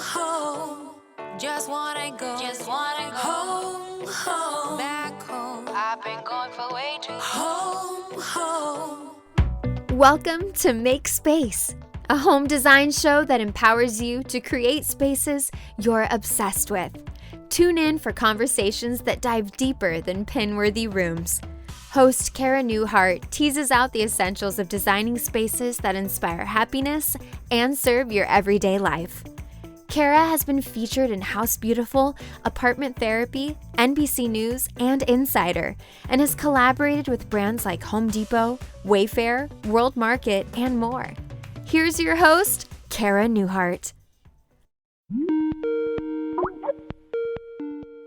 home. Just wanna go home. Back home. I've been gone for way too home. Welcome to Make Space, a home design show that empowers you to create spaces you're obsessed with. Tune in for conversations that dive deeper than pin-worthy rooms. Host Cara Newhart teases out the essentials of designing spaces that inspire happiness and serve your everyday life. Cara has been featured in House Beautiful, Apartment Therapy, NBC News, and Insider, and has collaborated with brands like Home Depot, Wayfair, World Market, and more. Here's your host, Cara Newhart.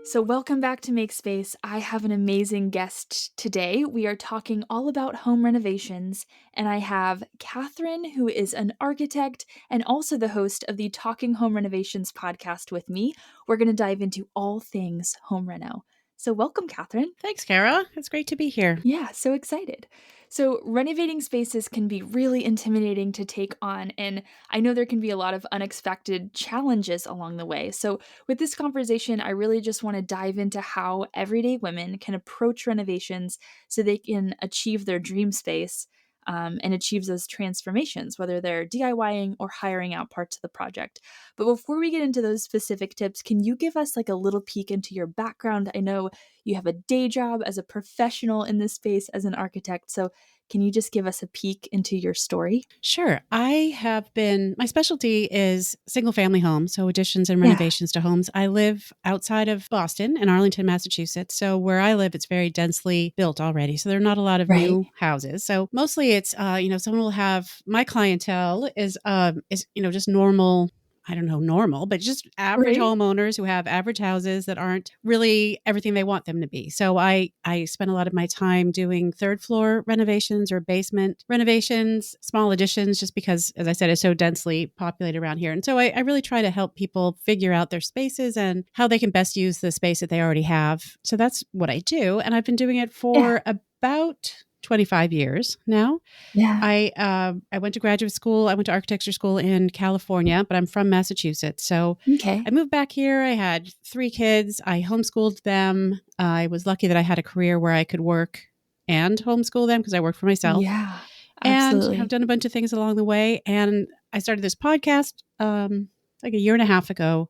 So welcome back to Make Space. I have an amazing guest today. We are talking all about home renovations, and I have Katharine, who is an architect and also the host of the Talking Home Renovations podcast with me. We're going to dive into all things home reno. So welcome, Katharine. Thanks, Cara. It's great to be here. Yeah, so excited. So renovating spaces can be really intimidating to take on, and I know there can be a lot of unexpected challenges along the way. So with this conversation, I really just want to dive into how everyday women can approach renovations so they can achieve their dream space and achieve those transformations, whether they're DIYing or hiring out parts of the project. But before we get into those specific tips, can you give us like a little peek into your background? I know you have a day job as a professional in this space as an architect. So can you just give us a peek into your story? Sure. My specialty is single family homes, so additions and renovations to homes. I live outside of Boston in Arlington, Massachusetts. So where I live, it's very densely built already. So there are not a lot of new houses. So mostly it's, someone will have, my clientele is just normal. I don't know, normal, but just average homeowners who have average houses that aren't really everything they want them to be. So I spend a lot of my time doing third floor renovations or basement renovations, small additions, just because, as I said, it's so densely populated around here. And so I really try to help people figure out their spaces and how they can best use the space that they already have. So that's what I do. And I've been doing it for about 25 years now. Yeah. I went to graduate school. I went to architecture school in California, but I'm from Massachusetts. So I moved back here. I had 3 kids. I homeschooled them. I was lucky that I had a career where I could work and homeschool them because I work for myself. Yeah, absolutely. And I've done a bunch of things along the way. And I started this podcast like a year and a half ago.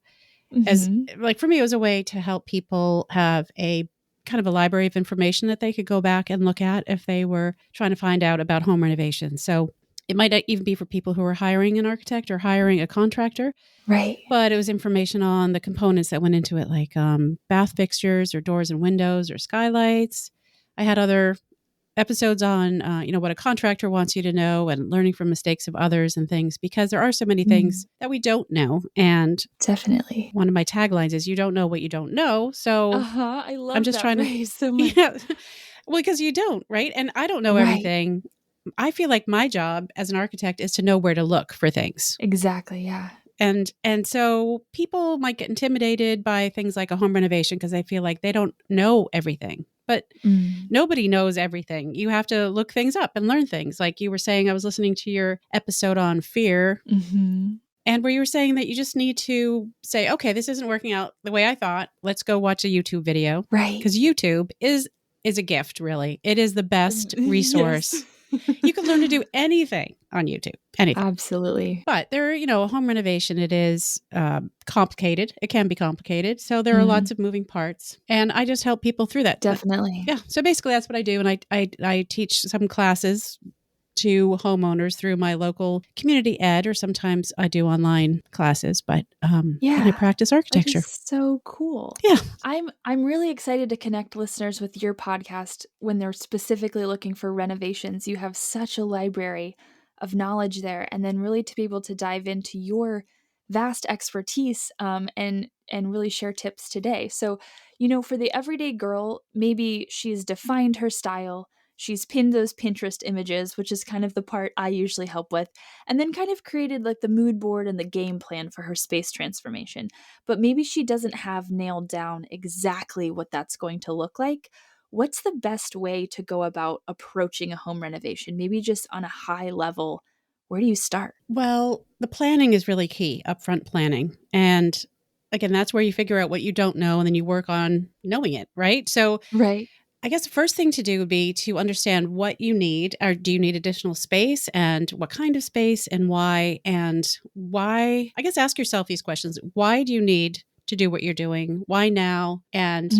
As like for me, it was a way to help people have a kind of a library of information that they could go back and look at if they were trying to find out about home renovation. So it might even be for people who are hiring an architect or hiring a contractor. Right. But it was information on the components that went into it, like bath fixtures or doors and windows or skylights. I had other episodes on, what a contractor wants you to know and learning from mistakes of others and things, because there are so many things that we don't know. And definitely, one of my taglines is, you don't know what you don't know. So I love I'm just that trying phrase so much. Yeah. Well, because you don't, right? And I don't know everything. I feel like my job as an architect is to know where to look for things. Exactly. Yeah. And so people might get intimidated by things like a home renovation because they feel like they don't know everything. But nobody knows everything. You have to look things up and learn things. Like you were saying, I was listening to your episode on fear. And where you were saying that you just need to say, okay, this isn't working out the way I thought. Let's go watch a YouTube video. Right. Because YouTube is a gift, really. It is the best resource. You can learn to do anything on YouTube. Anything. Absolutely. But there, a home renovation, it is complicated. It can be complicated. So there are lots of moving parts. And I just help people through that. Definitely. Yeah. So basically that's what I do. And I teach some classes to homeowners through my local community ed, or sometimes I do online classes, but and I practice architecture. That is so cool. Yeah. I'm really excited to connect listeners with your podcast when they're specifically looking for renovations. You have such a library of knowledge there, and then really to be able to dive into your vast expertise and really share tips today. So, for the everyday girl, maybe she's defined her style. She's pinned those Pinterest images, which is kind of the part I usually help with, and then kind of created like the mood board and the game plan for her space transformation. But maybe she doesn't have nailed down exactly what that's going to look like. What's the best way to go about approaching a home renovation? Maybe just on a high level, where do you start? Well, the planning is really key, upfront planning. And again, that's where you figure out what you don't know and then you work on knowing it, right? So Right. I guess the first thing to do would be to understand what you need. Or do you need additional space and what kind of space and why? And why? I guess ask yourself these questions. Why do you need to do what you're doing? Why now? And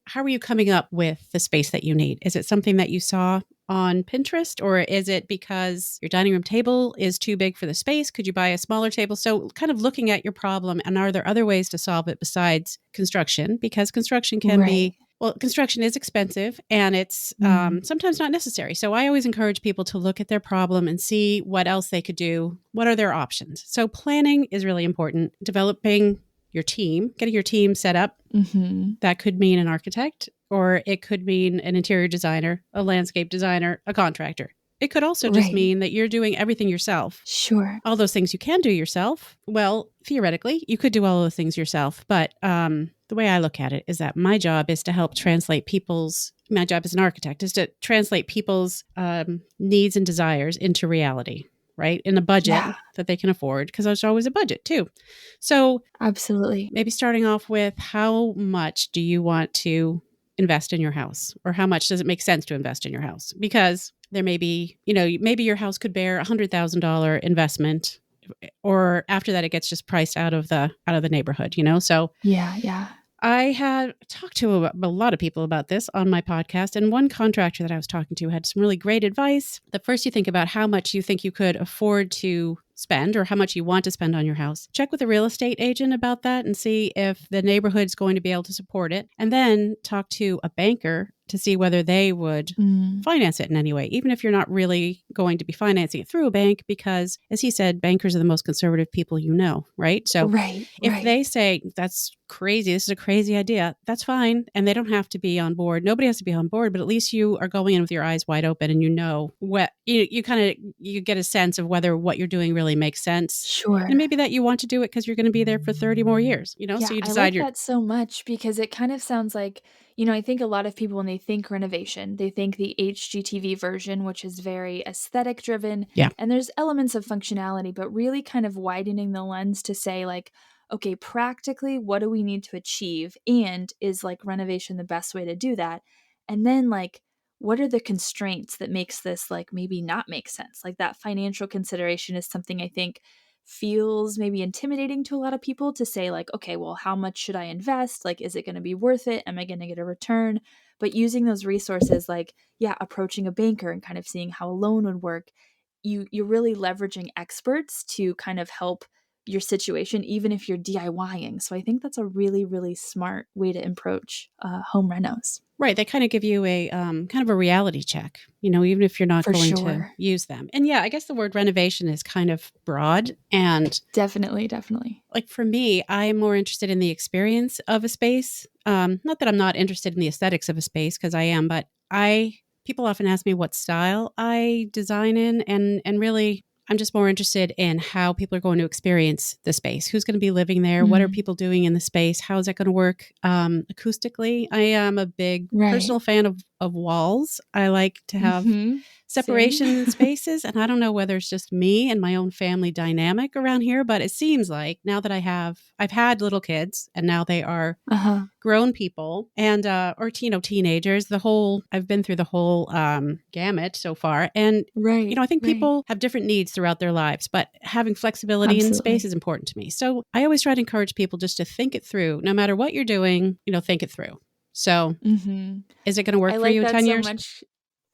how are you coming up with the space that you need? Is it something that you saw on Pinterest, or is it because your dining room table is too big for the space? Could you buy a smaller table? So kind of looking at your problem, and are there other ways to solve it besides construction? Because construction can be, well, construction is expensive and it's sometimes not necessary. So I always encourage people to look at their problem and see what else they could do. What are their options? So planning is really important. Developing your team, getting your team set up. That could mean an architect, or it could mean an interior designer, a landscape designer, a contractor. It could also just mean that you're doing everything yourself. Sure. All those things you can do yourself. Well, theoretically, you could do all those things yourself. But the way I look at it is that my job is to help translate my job as an architect is to translate people's needs and desires into reality, right? In a budget that they can afford, because there's always a budget too. So absolutely. Maybe starting off with, how much do you want to invest in your house, or how much does it make sense to invest in your house? Because there may be, maybe your house could bear $100,000 investment, or after that it gets just priced out of the neighborhood, So yeah. I had talked to a lot of people about this on my podcast, and one contractor that I was talking to had some really great advice. That first you think about how much you think you could afford to spend, or how much you want to spend on your house. Check with a real estate agent about that and see if the neighborhood's going to be able to support it. And then talk to a banker to see whether they would finance it in any way, even if you're not really going to be financing it through a bank, because, as he said, bankers are the most conservative people right? So if they say, that's crazy, this is a crazy idea, that's fine. And they don't have to be on board. Nobody has to be on board, but at least you are going in with your eyes wide open, and what you get a sense of whether what you're doing really makes sense. Sure. And maybe that you want to do it because you're going to be there for 30 more years, Yeah, so you decide I like that so much, because it kind of sounds like, I think a lot of people, when they think renovation, they think the HGTV version, which is very aesthetic driven. Yeah. And there's elements of functionality, but really kind of widening the lens to say, like, okay, practically, what do we need to achieve? And is like renovation the best way to do that? And then, like, what are the constraints that makes this like maybe not make sense? Like, that financial consideration is something I think feels maybe intimidating to a lot of people, to say, like, okay, well, how much should I invest? Like, is it going to be worth it? Am I going to get a return? But using those resources, like, approaching a banker and kind of seeing how a loan would work, you're really leveraging experts to kind of help your situation, even if you're DIYing. So I think that's a really, really smart way to approach home renos. Right. They kind of give you a kind of a reality check, even if you're not going to use them. And yeah, I guess the word renovation is kind of broad, and definitely. Like for me, I'm more interested in the experience of a space. Not that I'm not interested in the aesthetics of a space, because I am, but people often ask me what style I design in, and really, I'm just more interested in how people are going to experience the space. Who's going to be living there? What are people doing in the space? How is that going to work acoustically? I am a big personal fan of walls. I like to have separation in spaces. And I don't know whether it's just me and my own family dynamic around here, but it seems like now that I've had little kids, and now they are grown people, and or teenagers. I've been through the whole gamut so far, and I think people have different needs throughout their lives, but having flexibility in space is important to me. So I always try to encourage people just to think it through. No matter what you're doing, think it through. So is it going to work for you in 10 years? Much.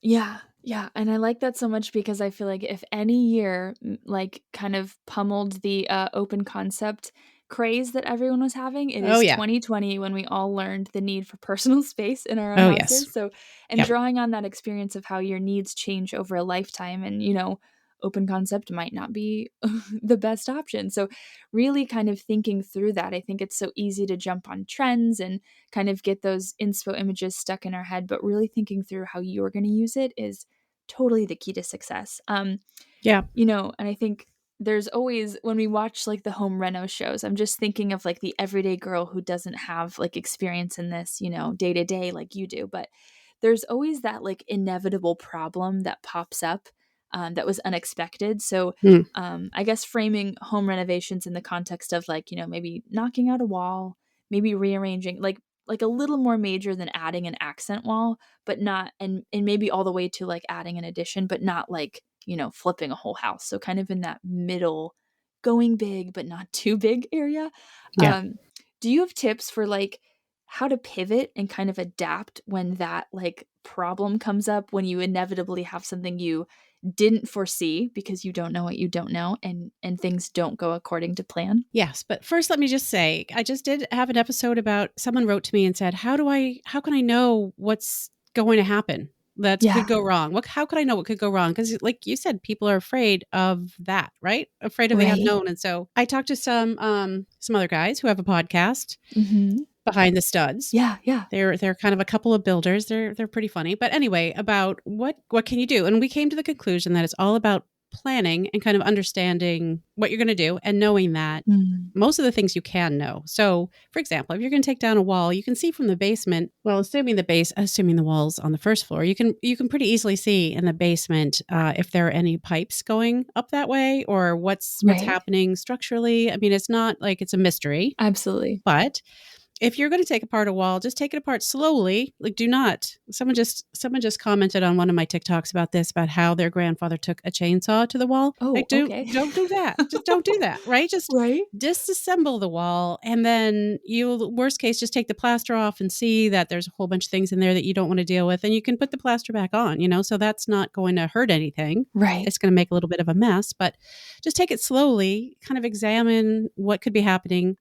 Yeah. And I like that so much, because I feel like if any year like kind of pummeled the open concept craze that everyone was having, it is 2020, when we all learned the need for personal space in our own houses. Yes. So, drawing on that experience of how your needs change over a lifetime, and open concept might not be the best option. So really kind of thinking through that. I think it's so easy to jump on trends and kind of get those inspo images stuck in our head, but really thinking through how you're going to use it is totally the key to success. And I think there's always, when we watch like the home reno shows, I'm just thinking of like the everyday girl who doesn't have like experience in this, day to day like you do, but there's always that like inevitable problem that pops up that was unexpected. So I guess framing home renovations in the context of like, maybe knocking out a wall, maybe rearranging, like a little more major than adding an accent wall, but not, and maybe all the way to like adding an addition, but not like, flipping a whole house. So kind of in that middle, going big, but not too big area. Yeah. Do you have tips for like how to pivot and kind of adapt when that like problem comes up, when you inevitably have something you didn't foresee because you don't know what you don't know, and things don't go according to plan? Yes, but first let me just say, I just did have an episode about someone wrote to me and said, how can I know what's going to happen that Yeah. could go wrong? How could I know what could go wrong? Because like you said, people are afraid of that, right? Afraid of the Right. unknown. And so I talked to some other guys who have a podcast, Behind the Studs. Yeah, yeah. They're kind of a couple of builders. They're pretty funny. But anyway, about what can you do? And we came to the conclusion that it's all about planning and kind of understanding what you're going to do and knowing that most of the things you can know. So, for example, if you're going to take down a wall, you can see from the basement, well, assuming the wall's on the first floor, you can pretty easily see in the basement if there are any pipes going up that way or what's happening structurally. I mean, it's not like it's a mystery. Absolutely. But if you're going to take apart a wall, just take it apart slowly. Like, do not. Someone just commented on one of my TikToks about this, about how their grandfather took a chainsaw to the wall. Oh, like, don't do that. Just don't do that. Right? Just disassemble the wall, and then worst case, just take the plaster off and see that there's a whole bunch of things in there that you don't want to deal with, and you can put the plaster back on. So that's not going to hurt anything. Right. It's going to make a little bit of a mess, but just take it slowly. Kind of examine what could be happening.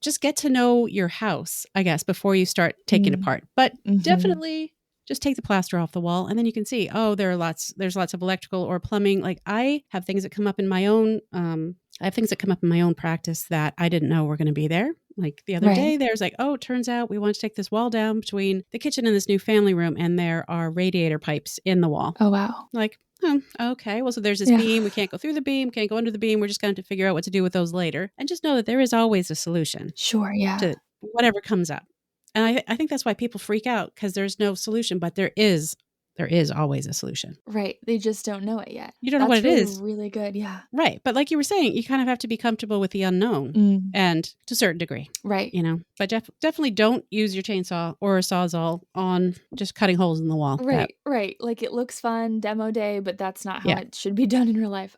Just get to know your house, I guess, before you start taking it apart. But definitely just take the plaster off the wall, and then you can see, there's lots of electrical or plumbing. Like I have things that come up in my own practice that I didn't know were going to be there. Like the other day, there's like, it turns out we want to take this wall down between the kitchen and this new family room, and there are radiator pipes in the wall. Oh, wow. Like, okay. Well, so there's this beam. We can't go through the beam, can't go under the beam. We're just going to have to figure out what to do with those later. And just know that there is always a solution. Sure, yeah. To whatever comes up. And I think that's why people freak out, because there's no solution, but there is always a solution. Right. They just don't know it yet. You don't know what it is. That's really good. Yeah. Right. But like you were saying, you kind of have to be comfortable with the unknown and to a certain degree. Right. But definitely don't use your chainsaw or a sawzall on just cutting holes in the wall. Right. Right. Like it looks fun, demo day, but that's not how it should be done in real life.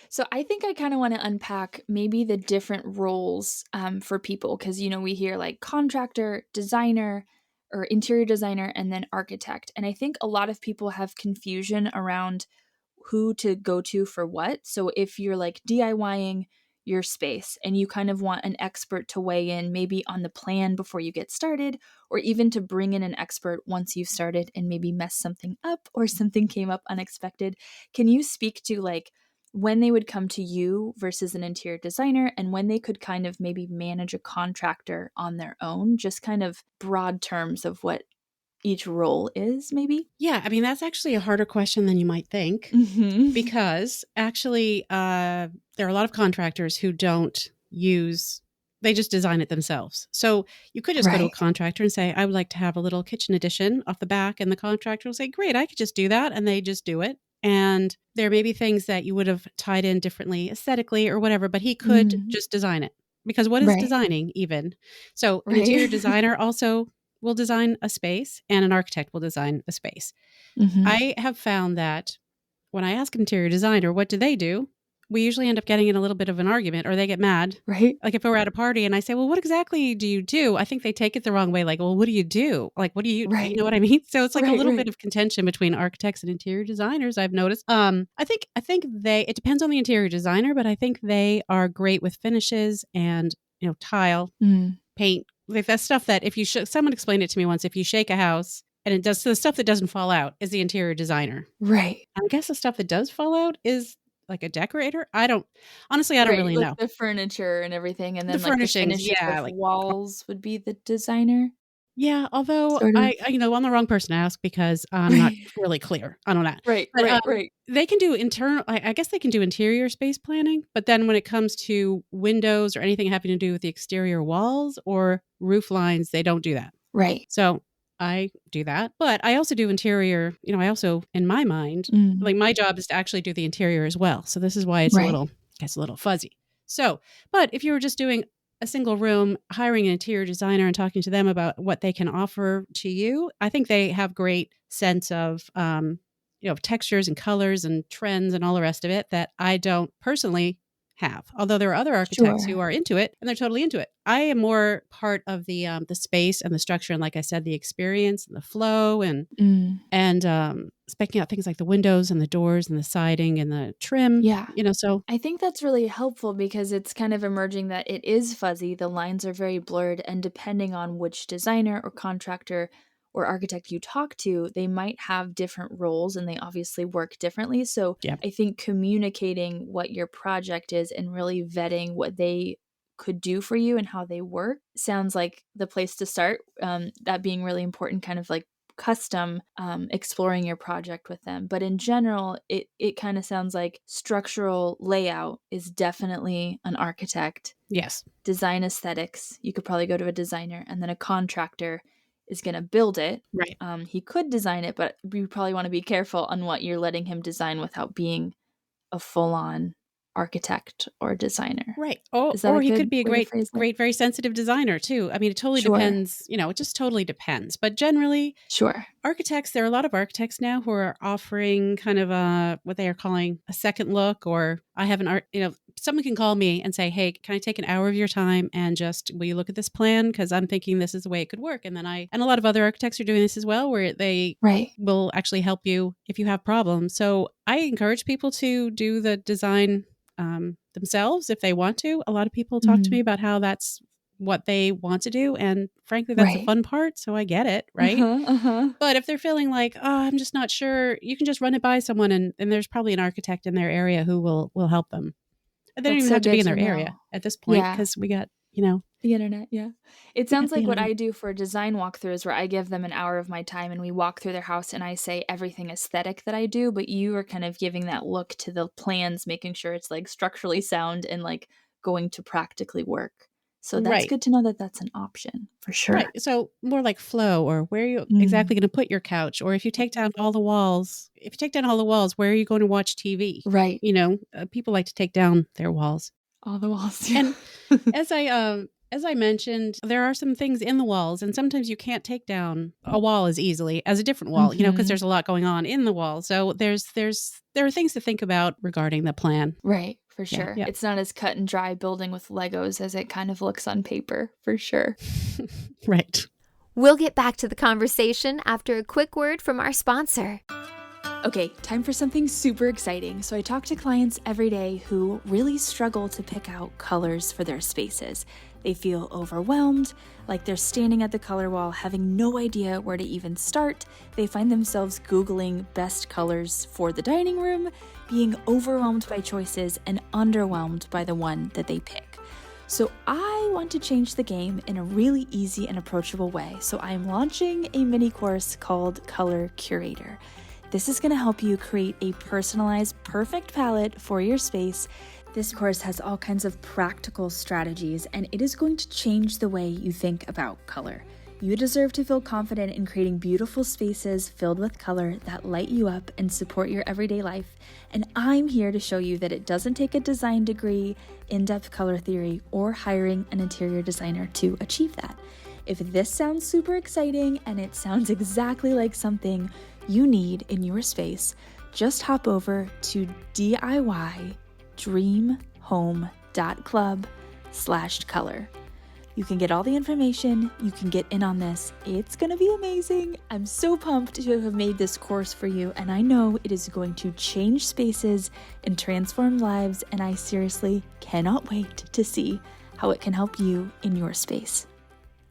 So I think I kind of want to unpack maybe the different roles for people, because, we hear like contractor, designer, or interior designer, and then architect. And I think a lot of people have confusion around who to go to for what. So if you're like DIYing your space and you kind of want an expert to weigh in maybe on the plan before you get started, or even to bring in an expert once you've started and maybe mess something up or something came up unexpected, can you speak to like when they would come to you versus an interior designer, and when they could kind of maybe manage a contractor on their own? Just kind of broad terms of what each role is, maybe? Yeah, I mean, that's actually a harder question than you might think, because actually there are a lot of contractors who they just design it themselves. So you could just go to a contractor and say, I would like to have a little kitchen addition off the back, and the contractor will say, great, I could just do that, and they just do it. And there may be things that you would have tied in differently aesthetically or whatever, but he could just design it. Because what is designing even? So an interior designer also will design a space, and an architect will design a space. I have found that when I ask an interior designer, what do they do? We usually end up getting in a little bit of an argument, or they get mad. Right. Like if we're at a party and I say, well, what exactly do you do? I think they take it the wrong way. Like, well, what do you do? Like, what do you, you know what I mean? So it's like a little bit of contention between architects and interior designers, I've noticed. I think it depends on the interior designer, but I think they are great with finishes and, tile, paint. Like that's stuff that if you, someone explained it to me once, if you shake a house and it does, so the stuff that doesn't fall out is the interior designer. Right. And I guess the stuff that does fall out is like a decorator. I don't really know. The furniture and everything, and then the furnishings, like walls would be the designer. Yeah, although sort of. I'm the wrong person to ask because I'm not really clear on that. Right. They can do internal. I guess they can do interior space planning, but then when it comes to windows or anything having to do with the exterior walls or roof lines, they don't do that. Right. So I do that. But I also do interior, I also, in my mind, Mm, like my job is to actually do the interior as well. So this is why right. gets a little fuzzy. So, but if you were just doing a single room, hiring an interior designer and talking to them about what they can offer to you, I think they have great sense of, of textures and colors and trends and all the rest of it that I don't personally have. Although there are other architects who Sure. are into it and they're totally into it. I am more part of the space and the structure, and like I said, the experience and the flow Mm, and specking out things like the windows and the doors and the siding and the trim. yeah. So I think that's really helpful because it's kind of emerging that it is fuzzy. The lines are very blurred, and depending on which designer or contractor or architect you talk to, they might have different roles and they obviously work differently. So yeah, I think communicating what your project is and really vetting what they could do for you and how they work sounds like the place to start. That being really important, kind of like custom exploring your project with them. But in general, it kind of sounds like structural layout is definitely an architect. yes, Design aesthetics, you could probably go to a designer, and then a contractor is going to build it. right. He could design it, but you probably want to be careful on what you're letting him design without being a full-on architect or designer. Right. Oh, Is that a or he could good be a way to phrase that? very sensitive designer too. I mean, it totally Sure. depends, it just totally depends. But generally, Sure. architects, there are a lot of architects now who are offering kind of what they are calling a second look, or I have an art, someone can call me and say, hey, can I take an hour of your time and just, will you look at this plan? Because I'm thinking this is the way it could work. And and a lot of other architects are doing this as well, where they Right. will actually help you if you have problems. So I encourage people to do the design themselves if they want to. A lot of people talk to me Mhm. about how that's what they want to do. And frankly, that's the Right. fun part. So I get it. Right. Uh-huh, uh-huh. But if they're feeling like, oh, I'm just not sure, you can just run it by someone and there's probably an architect in their area who will help them. And they don't That's even so have to be good in to their area know. at this point Yeah, because the internet, yeah. It we got sounds the like what internet. I do for design walkthroughs where I give them an hour of my time and we walk through their house and I say everything aesthetic that I do, but you are kind of giving that look to the plans, making sure it's like structurally sound and like going to practically work. So that's Right. good to know that that's an option for Right. sure. So more like flow, or where are you Mm, exactly going to put your couch? Or if you take down all the walls, where are you going to watch TV? right. People like to take down their walls. All the walls. Yeah. And as I mentioned, there are some things in the walls, and sometimes you can't take down a wall as easily as a different wall, because Mhm. there's a lot going on in the wall. So there are things to think about regarding the plan. Right, for Yeah, sure. yeah. It's not as cut and dry building with Legos as it kind of looks on paper, for sure. Right. We'll get back to the conversation after a quick word from our sponsor. Okay, time for something super exciting. So I talk to clients every day who really struggle to pick out colors for their spaces. They feel overwhelmed, like they're standing at the color wall having no idea where to even start. They find themselves Googling best colors for the dining room, being overwhelmed by choices and underwhelmed by the one that they pick. So I want to change the game in a really easy and approachable way. So I'm launching a mini course called Color Curator. This is going to help you create a personalized, perfect palette for your space. This course has all kinds of practical strategies, and it is going to change the way you think about color. You deserve to feel confident in creating beautiful spaces filled with color that light you up and support your everyday life. And I'm here to show you that it doesn't take a design degree, in-depth color theory, or hiring an interior designer to achieve that. If this sounds super exciting and it sounds exactly like something you need in your space, just hop over to DIYdreamhome.club/color. You can get all the information, you can get in on this. It's gonna be amazing. I'm so pumped to have made this course for you, and I know it is going to change spaces and transform lives, and I seriously cannot wait to see how it can help you in your space.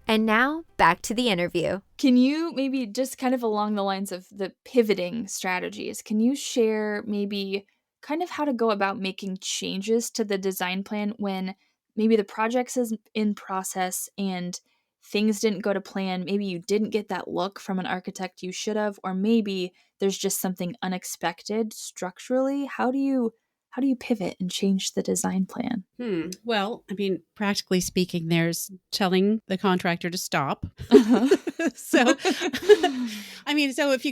And now, back to the interview. Can you maybe just kind of along the lines of the pivoting strategies, can you share maybe kind of how to go about making changes to the design plan when maybe the project's is in process and things didn't go to plan? Maybe you didn't get that look from an architect you should have, or maybe there's just something unexpected structurally. How do you you pivot and change the design plan? Well, I mean, practically speaking, there's telling the contractor to stop. Uh-huh. So, I mean, so if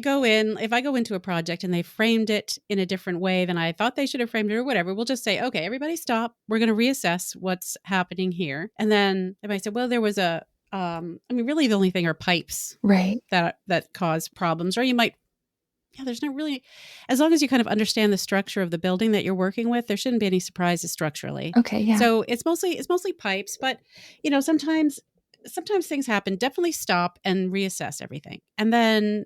I go into a project and they framed it in a different way than I thought they should have framed it or whatever, we'll just say, okay, everybody stop. We're going to reassess what's happening here. And then if I say, well, there was really the only thing are pipes Right. that cause problems, or you might, there's not really, as long as you kind of understand the structure of the building that you're working with, there shouldn't be any surprises structurally. Okay. Yeah. So it's mostly pipes, but sometimes things happen. Definitely stop and reassess everything. And then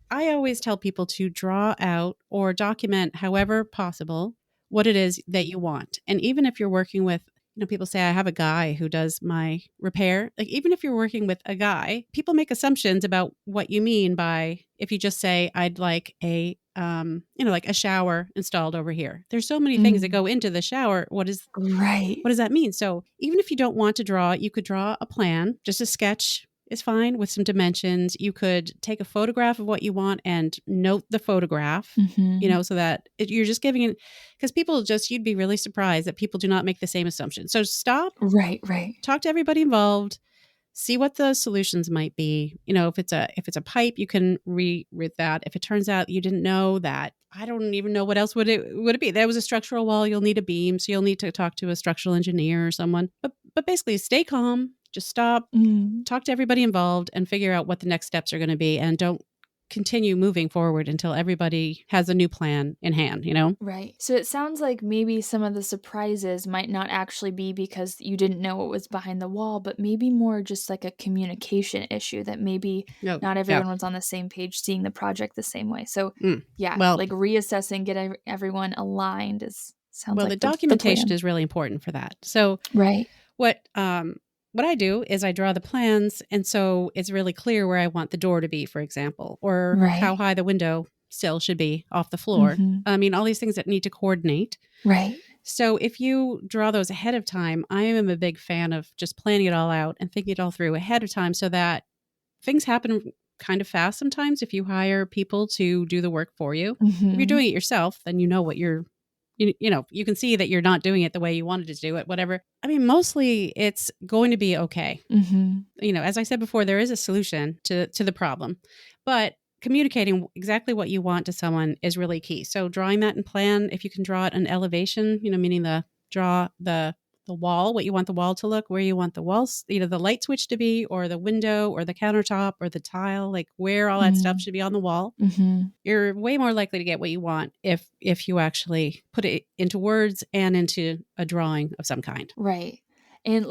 I always tell people to draw out or document however possible what it is that you want. And even if you're working with, people say, I have a guy who does my repair. Like, even if you're working with a guy, people make assumptions about what you mean by, if you just say, I'd like a, like a shower installed over here. There's so many things that go into the shower. What does that mean? So even if you don't want to draw, you could draw a plan, just a sketch is fine with some dimensions. You could take a photograph of what you want and note the photograph, so that you're just giving it, because you'd be really surprised that people do not make the same assumption. So stop, Right. talk to everybody involved, see what the solutions might be. If it's a pipe, you can read that. If it turns out you didn't know that, I don't even know what else would it be. There was a structural wall, you'll need a beam, so you'll need to talk to a structural engineer or someone. But basically, stay calm. Just stop, talk to everybody involved, and figure out what the next steps are going to be. And don't continue moving forward until everybody has a new plan in hand, Right. So it sounds like maybe some of the surprises might not actually be because you didn't know what was behind the wall, but maybe more just like a communication issue that maybe not everyone was on the same page, seeing the project the same way. So like reassessing, get everyone aligned sounds like the documentation is really important for that. So what I do is I draw the plans, and so it's really clear where I want the door to be, for example, or how high the window sill should be off the floor. I mean, all these things that need to coordinate. Right. So if you draw those ahead of time, I am a big fan of just planning it all out and thinking it all through ahead of time, so that things happen kind of fast sometimes if you hire people to do the work for you. If you're doing it yourself, then you know what you're you can see that you're not doing it the way you wanted to do it, whatever. I mean, mostly it's going to be okay. As I said before, there is a solution to the problem, but communicating exactly what you want to someone is really key. So drawing that in plan, if you can draw it an elevation, meaning draw the wall, what you want the wall to look, where you want the walls, the light switch to be, or the window, or the countertop, or the tile, like where all that stuff should be on the wall. You're way more likely to get what you want if you actually put it into words and into a drawing of some kind. Right. And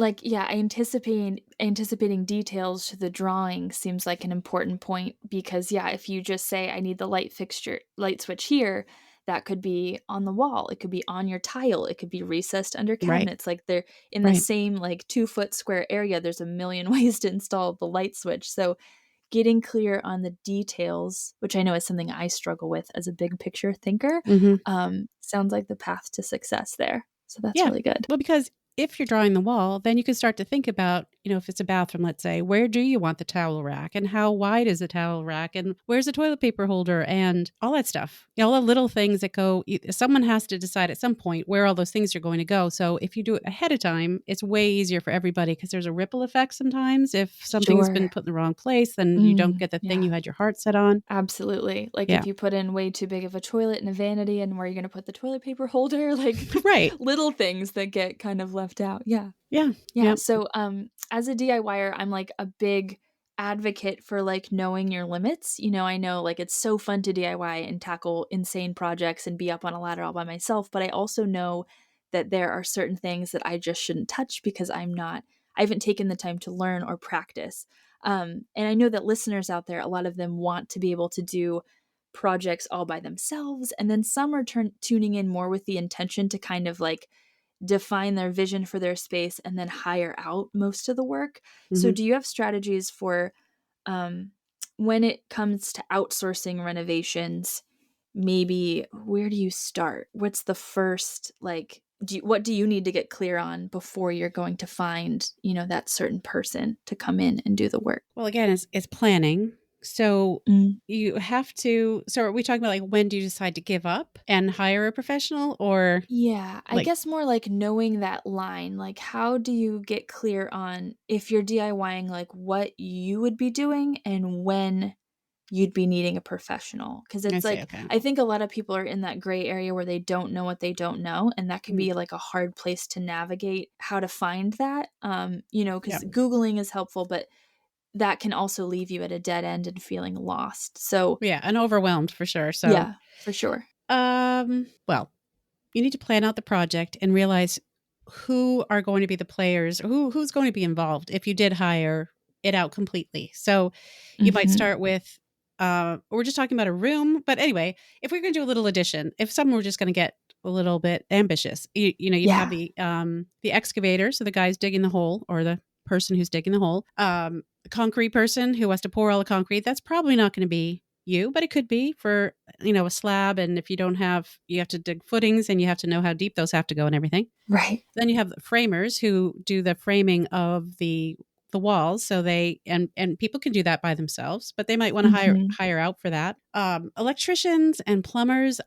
anticipating details to the drawing seems like an important point, because if you just say, I need the light switch here, that could be on the wall. It could be on your tile. It could be recessed under cabinets. Like they're in the same 2-foot square area. There's a million ways to install the light switch. So getting clear on the details, which I know is something I struggle with as a big picture thinker, sounds like the path to success there. So that's really good. Well, because if you're drawing the wall, then you can start to think about, if it's a bathroom, let's say, where do you want the towel rack, and how wide is the towel rack, and where's the toilet paper holder, and all that stuff. All the little things that go, someone has to decide at some point where all those things are going to go. So if you do it ahead of time, it's way easier for everybody, because there's a ripple effect sometimes. If something's been put in the wrong place, then you don't get the thing you had your heart set on. Absolutely. If you put in way too big of a toilet and a vanity, and where you're going to put the toilet paper holder, little things that get kind of left out. Yeah. So as a DIYer, I'm a big advocate for knowing your limits. I know it's so fun to DIY and tackle insane projects and be up on a ladder all by myself, but I also know that there are certain things that I just shouldn't touch because I haven't taken the time to learn or practice. And I know that listeners out there, a lot of them want to be able to do projects all by themselves, and then some are tuning in more with the intention to kind of define their vision for their space and then hire out most of the work. So do you have strategies for when it comes to outsourcing renovations? Maybe where do you start? What's the first, what do you need to get clear on before you're going to find, that certain person to come in and do the work? Well, again, it's planning. So Mm. you have to. So are we talking about like when do you decide to give up and hire a professional, or Yeah, I like guess more like knowing that line. Like, how do you get clear on if you're DIYing, like what you would be doing and when you'd be needing a professional? Because I it's say like, okay? I think a lot of people are in that gray area where they don't know what they don't know. And that can Mm, be like a hard place to navigate how to find that. yeah, Because Googling is helpful, but that can also leave you at a dead end and feeling lost. So, yeah, and overwhelmed for sure. So yeah, for sure. well, you need to plan out the project and realize who are going to be the players, who's going to be involved if you did hire it out completely. So you might Hmm. start with we're just talking about a room, but anyway, if we're going to do a little addition, if someone were just going to get a little bit ambitious, you know, you'd have Yeah, the excavator, so the guy's digging the hole, or the person who's digging the hole, the concrete person who has to pour all the concrete. That's probably not going to be you, but it could be for, you know, a slab. And if you don't have, you have to dig footings and you have to know how deep those have to go and everything. right. Then you have the framers who do the framing of the walls. So they, and people can do that by themselves, but they might want to Hmm. hire out for that. Electricians and plumbers,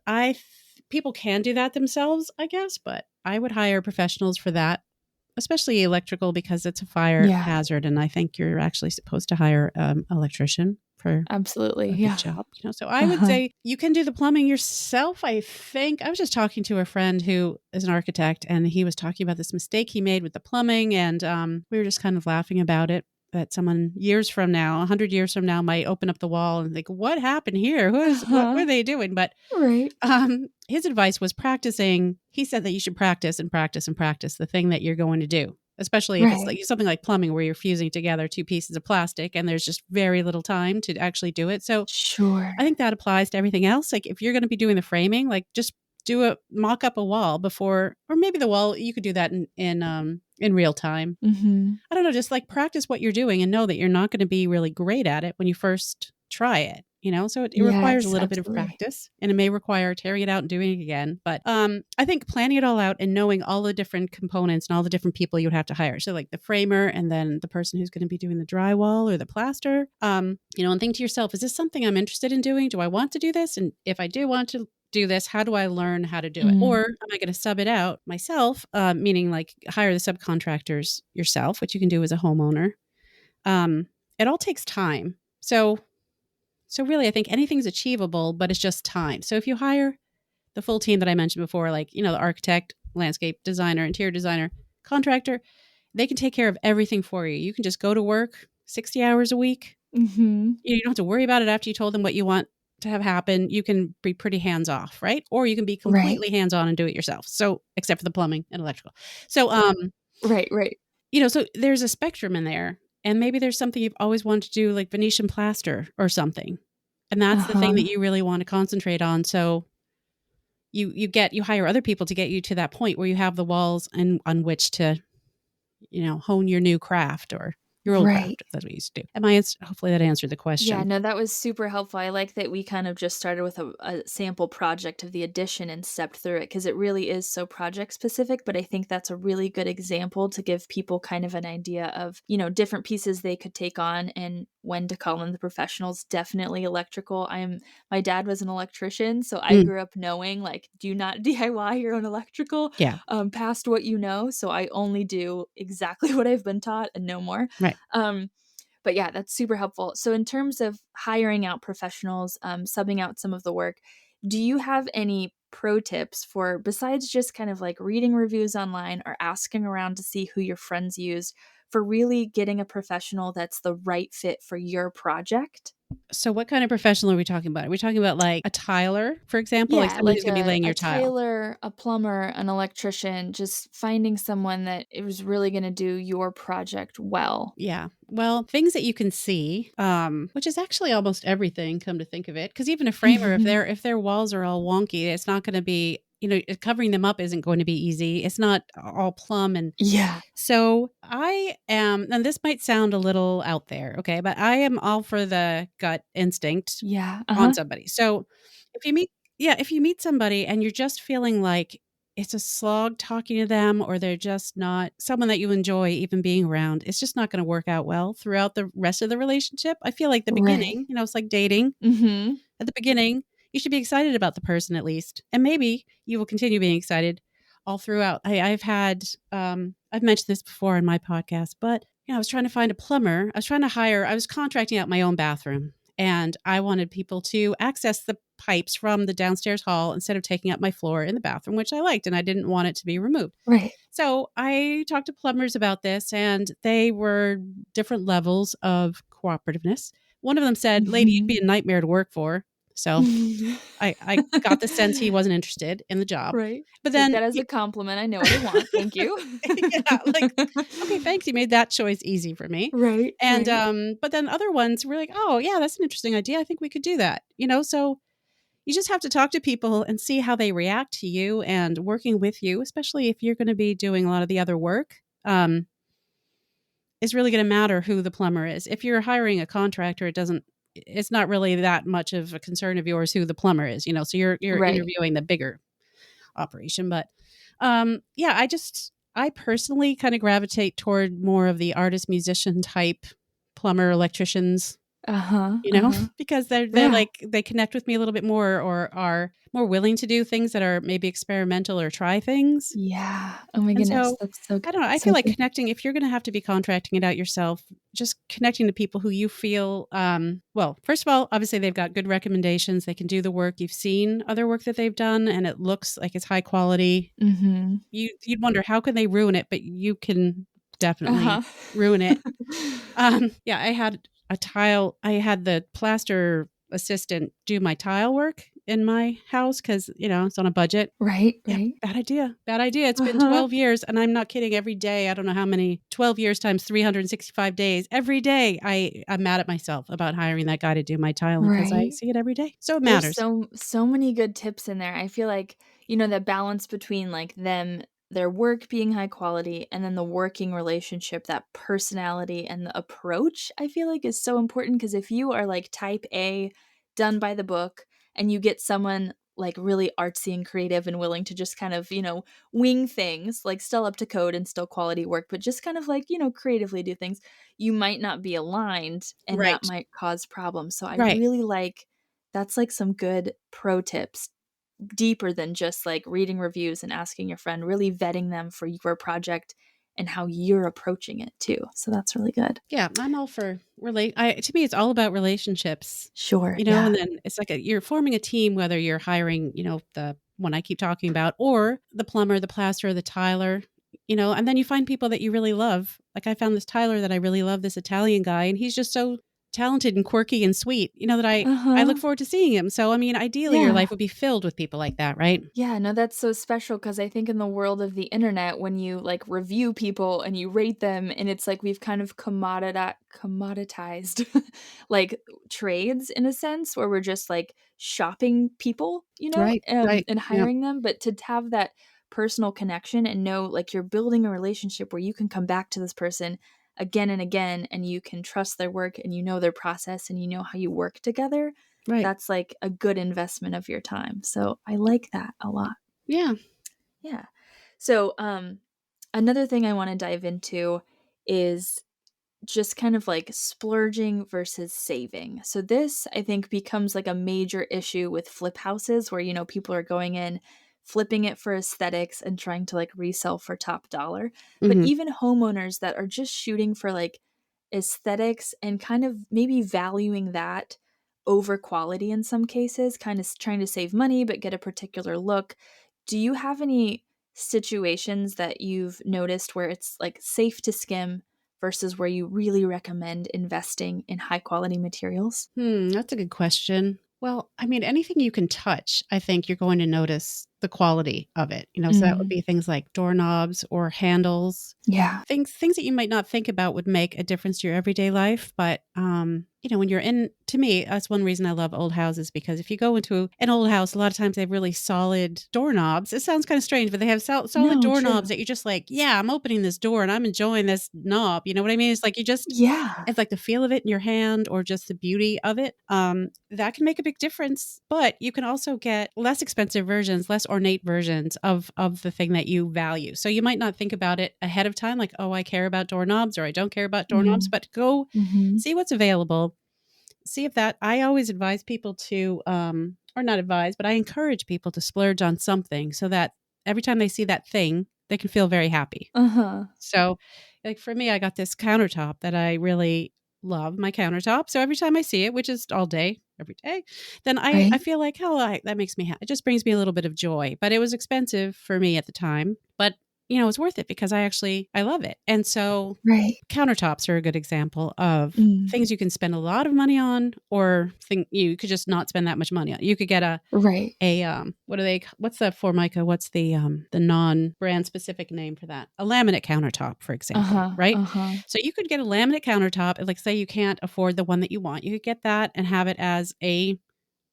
people can do that themselves, I guess, but I would hire professionals for that, especially electrical, because it's a fire Yeah, hazard. And I think you're actually supposed to hire electrician for absolutely. a good Yeah. job, you know. So I would Uh-huh. say you can do the plumbing yourself. I think I was just talking to a friend who is an architect, and he was talking about this mistake he made with the plumbing, and we were just kind of laughing about it. That someone years from now, 100 years from now, might open up the wall and think, "What happened here? What Uh-huh. were they doing?" But Right. his advice was practicing. He said that you should practice and practice and practice the thing that you're going to do, especially if it's Right. like something like plumbing where you're fusing together two pieces of plastic and there's just very little time to actually do it. So Sure. I think that applies to everything else. Like if you're going to be doing the framing, like just mock up a wall before, or maybe the wall, you could do that in real time. Mhm. I don't know, just like practice what you're doing and know that you're not going to be really great at it when you first try it, you know? So it requires a Yes, little bit of absolutely. practice, and it may require tearing it out and doing it again. But I think planning it all out and knowing all the different components and all the different people you would have to hire. So like the framer and then the person who's going to be doing the drywall or the plaster, you know, and think to yourself, is this something I'm interested in doing? Do I want to do this? And if I do want to do this, how do I learn how to do it? Mm. Or am I going to sub it out myself? Meaning like hire the subcontractors yourself, which you can do as a homeowner. It all takes time. So really, I think anything's achievable, but it's just time. So if you hire the full team that I mentioned before, like, you know, the architect, landscape designer, interior designer, contractor, they can take care of everything for you. You can just go to work 60 hours a week. Mhm. You don't have to worry about it after you told them what you want to have happen. You can be pretty hands off, right? Or you can be Right. completely hands on and do it yourself. So, except for the plumbing and electrical. So, Right, right. you know, so there's a spectrum in there. And maybe there's something you've always wanted to do, like Venetian plaster or something. And that's the thing Uh-huh. that you really want to concentrate on. So you hire other people to get you to that point where you have the walls and on which to, you know, hone your new craft or your old Right. craft. That's what you used to do. Hopefully that answered the Yeah, question. no, that was super helpful. I like that we kind of just started with a sample project of the addition and stepped through it because it really is so project specific. But I think that's a really good example to give people kind of an idea of, different pieces they could take on and when to call in the professionals. Definitely electrical. My dad was an electrician, so I Mm, grew up knowing like, do not DIY your own electrical yeah, past what you know. So I only do exactly what I've been taught and no more. right. Um, but yeah, that's super helpful. So in terms of hiring out professionals, subbing out some of the work, do you have any pro tips for, besides just kind of like reading reviews online or asking around to see who your friends used, for really getting a professional that's the right fit for your project? So what kind of professional are we talking about? Are we talking about like a tiler, for example, like Yeah, someone who's like going to be laying a your tile? tailor, a plumber, an electrician, just finding someone that it was really going to do your project well. Yeah. Well, things that you can see, which is actually almost everything, come to think of it. Because even a framer, if their walls are all wonky, it's not going to be, covering them up isn't going to be easy. It's not all plumb. And Yeah. so I am, and this might sound a little out there, okay, but I am all for the gut instinct Yeah. on Uh-huh. somebody. So if you meet, yeah, if you meet somebody and you're just feeling like it's a slog talking to them, or they're just not someone that you enjoy even being around, it's just not going to work out well throughout the rest of the relationship. I feel like the Right. beginning, it's like dating. Mm-hmm. At the beginning, you should be excited about the person at least. And maybe you will continue being excited all throughout. I've mentioned this before in my podcast, but I was trying to find a plumber. I was contracting out my own bathroom, and I wanted people to access the pipes from the downstairs hall instead of taking up my floor in the bathroom, which I liked, and I didn't want it to be removed. Right. So I talked to plumbers about this, and they were different levels of cooperativeness. One of them said, "Lady, you'd be a nightmare to work for." So Mm-hmm. I got the sense he wasn't interested in the job. Right. But Take then that as a compliment. I know what I want. Thank you. yeah, like, okay, thanks. You made that choice easy for me. Right. And Right. but then other ones were like, "Oh, yeah, that's an interesting idea. I think we could do that." So you just have to talk to people and see how they react to you and working with you, especially if you're going to be doing a lot of the other work. It's really going to matter who the plumber is. If you're hiring a contractor, it's not really that much of a concern of yours who the plumber is, so you're Right. interviewing the bigger operation. But yeah, I personally kind of gravitate toward more of the artist musician type plumber electricians, Uh-huh. Uh-huh. because they're Yeah. like, they connect with me a little bit more, or are more willing to do things that are maybe experimental or try things. Yeah. Oh my And goodness. so That's so I don't know. I so feel like good. connecting, if you're going to have to be contracting it out yourself, just connecting to people who you feel, well, first of all, obviously they've got good recommendations. They can do the work. You've seen other work that they've done and it looks like it's high quality. Mm-hmm. You'd wonder, how can they ruin it? But you can definitely Uh-huh. ruin it. Yeah, I had the plaster assistant do my tile work in my house because, it's on a budget. Right. Yeah, Right. bad idea. Bad idea. It's been Uh-huh. 12 years, and I'm not kidding. Every day, I don't know how many, 12 years times 365 days. Every day, I'm mad at myself about hiring that guy to do my tiling because I Right. see it every day. So it There's matters. so many good tips in there. I feel like, that balance between like their work being high quality and then the working relationship, that personality and the approach, I feel like is so important because if you are like type A, done by the book, and you get someone like really artsy and creative and willing to just kind of, wing things, like still up to code and still quality work, but just kind of like, creatively do things, you might not be aligned and that Right. might cause problems. So I Right. really like that's like some good pro tips, deeper than just like reading reviews and asking your friend, really vetting them for your project and how you're approaching it too. So that's really good. Yeah, I'm all for to me, it's all about relationships, Sure. and Yeah. then it's like you're forming a team, whether you're hiring, the one I keep talking about, or the plumber, the plasterer, the tiler, and then you find people that you really love. Like I found this tiler that I really love, this Italian guy, and he's just so talented and quirky and sweet, that I look Uh-huh. forward to seeing him. So, I mean, ideally your Yeah. life would be filled with people like that, right? Yeah, no, that's so special because I think in the world of the internet, when you like review people and you rate them, and it's like we've kind of commoditized like trades in a sense, where we're just like shopping people, Right. Right. and Yeah. hiring them. But to have that personal connection and know like you're building a relationship where you can come back to this person again and again, and you can trust their work and you know their process and you know how you work together, Right. that's like a good investment of your time. So I like that a lot. Yeah. Yeah. So another thing I want to dive into is just kind of like splurging versus saving. So this I think becomes like a major issue with flip houses where people are going in flipping it for aesthetics and trying to like resell for top dollar. But Hmm. even homeowners that are just shooting for like aesthetics and kind of maybe valuing that over quality in some cases, kind of trying to save money but get a particular look. Do you have any situations that you've noticed where it's like safe to skim versus where you really recommend investing in high quality materials? That's a good question. Well, I mean, anything you can touch, I think you're going to notice the quality of it. So that would Mm, be things like doorknobs or handles, yeah. things that you might not think about would make a difference to your everyday life. But when you're to me, that's one reason I love old houses, because if you go into an old house, a lot of times they have really solid doorknobs. It sounds kind of strange, but they have solid No, doorknobs true. that you're just like, yeah, I'm opening this door and I'm enjoying this knob. You know what I mean? It's like Yeah. it's like the feel of it in your hand or just the beauty of it. That can make a big difference. But you can also get less expensive versions, less ornate versions of the thing that you value. So you might not think about it ahead of time, like, oh, I care about doorknobs or I don't care about doorknobs, but go see what's available. See if that, I always advise people to, or not advise, but I encourage people to splurge on something so that every time they see that thing, they can feel very happy. Uh-huh. So, like for me, I got this countertop that I really love, my countertop. So every time I see it, which is all day, every day, then I Right. feel like, oh, that makes me happy. It just brings me a little bit of joy. But it was expensive for me at the time. But it's worth it because I love it. And so Right. countertops are a good example of things you can spend a lot of money on, or you could just not spend that much money on. You could get Right. what's the Formica? What's the non-brand specific name for that? A laminate countertop, for example, right? So you could get a laminate countertop, and like say you can't afford the one that you want, you could get that and have it as a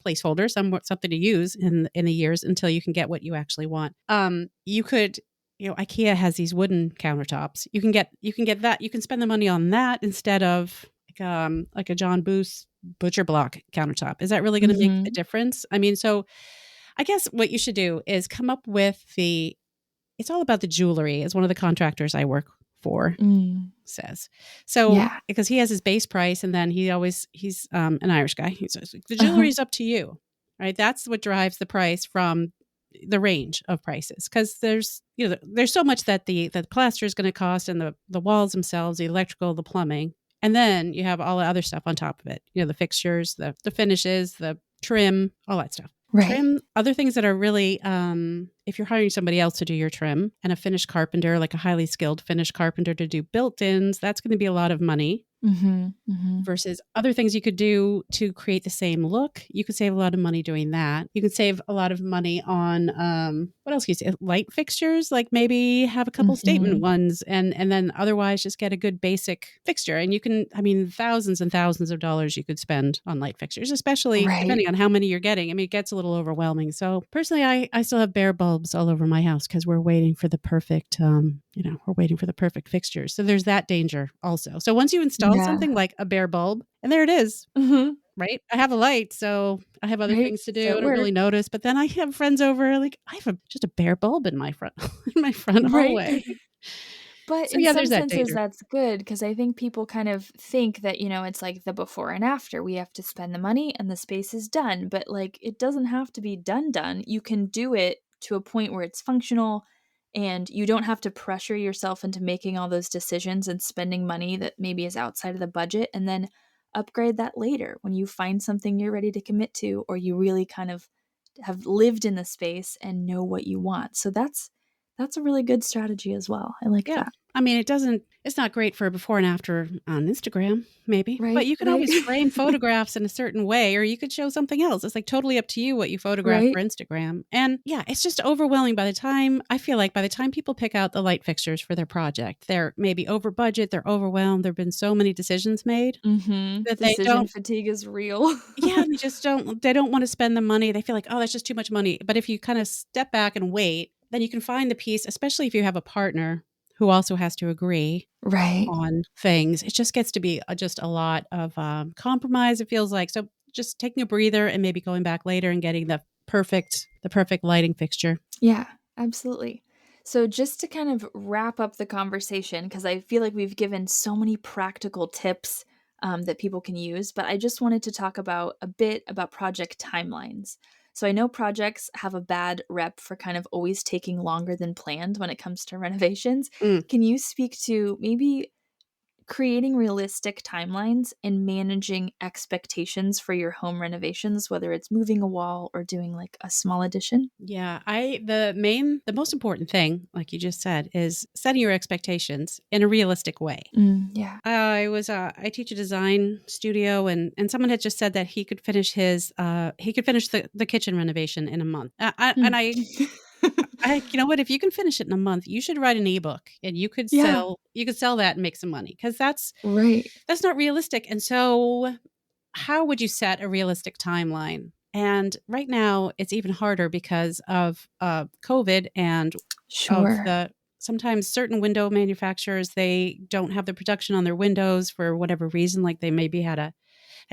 placeholder, something to use in the years until you can get what you actually want. You could, IKEA has these wooden countertops. You can get that. You can spend the money on that instead of like a John Booth butcher block countertop. Is that really going to make a difference? I mean, so I guess what you should do is come up with it's all about the jewelry, as one of the contractors I work for says. So because he has his base price, and then he's an Irish guy. He says the jewelry is up to you, right? That's what drives the price from the range of prices, because there's so much that the plaster is going to cost, and the walls themselves, the electrical, the plumbing, and then you have all the other stuff on top of it. The fixtures, the finishes, the trim, all that stuff. Right. Trim, other things that are really, if you're hiring somebody else to do your trim, and a finished carpenter, like a highly skilled finished carpenter to do built-ins, that's going to be a lot of money. Versus other things you could do to create the same look. You could save a lot of money doing that. You could save a lot of money on what else can you say? Light fixtures, like maybe have a couple statement ones, and then otherwise just get a good basic fixture. And you can, thousands and thousands of dollars you could spend on light fixtures, especially depending on how many you're getting. It gets a little overwhelming. So personally, I still have bare bulbs all over my house because we're waiting for the perfect fixtures. So there's that danger also. So once you install something like a bare bulb, and there it is, right? I have a light, so I have other things to do. So I don't really notice. But then I have friends over, like I have just a bare bulb in my front hallway. But So in some there's that senses, danger. that's good, because I think people kind of think that, it's like the before and after. We have to spend the money and the space is done. But like, it doesn't have to be done. You can do it to a point where it's functional, and you don't have to pressure yourself into making all those decisions and spending money that maybe is outside of the budget, and then upgrade that later when you find something you're ready to commit to, or you really kind of have lived in the space and know what you want. So that's a really good strategy as well. I like that. It's not great for a before and after on Instagram, maybe, Right, but you can always frame photographs in a certain way, or you could show something else. It's like totally up to you what you photograph for Instagram. And yeah, it's just overwhelming by the time people pick out the light fixtures for their project. They're maybe over budget, they're overwhelmed. There've been so many decisions made that they Decision fatigue is real. yeah, they don't want to spend the money. They feel like, oh, that's just too much money. But if you kind of step back and wait, then you can find the piece, especially if you have a partner who also has to agree on things. It just gets to be just a lot of compromise, it feels like. So just taking a breather and maybe going back later and getting the perfect lighting fixture. Yeah, absolutely. So just to kind of wrap up the conversation, because I feel like we've given so many practical tips that people can use, but I just wanted to talk a bit about project timelines. So I know projects have a bad rep for kind of always taking longer than planned when it comes to renovations. Can you speak to maybe creating realistic timelines and managing expectations for your home renovations, whether it's moving a wall or doing like a small addition? Yeah, the most important thing, like you just said, is setting your expectations in a realistic way. Yeah. I teach a design studio, and someone had just said that he could finish the kitchen renovation in a month. You know what? If you can finish it in a month, you should write an ebook, and you could sell that and make some money, because that's not realistic. And so how would you set a realistic timeline? And right now, it's even harder because of COVID and of Sure. the sometimes certain window manufacturers, they don't have the production on their windows for whatever reason, like they maybe had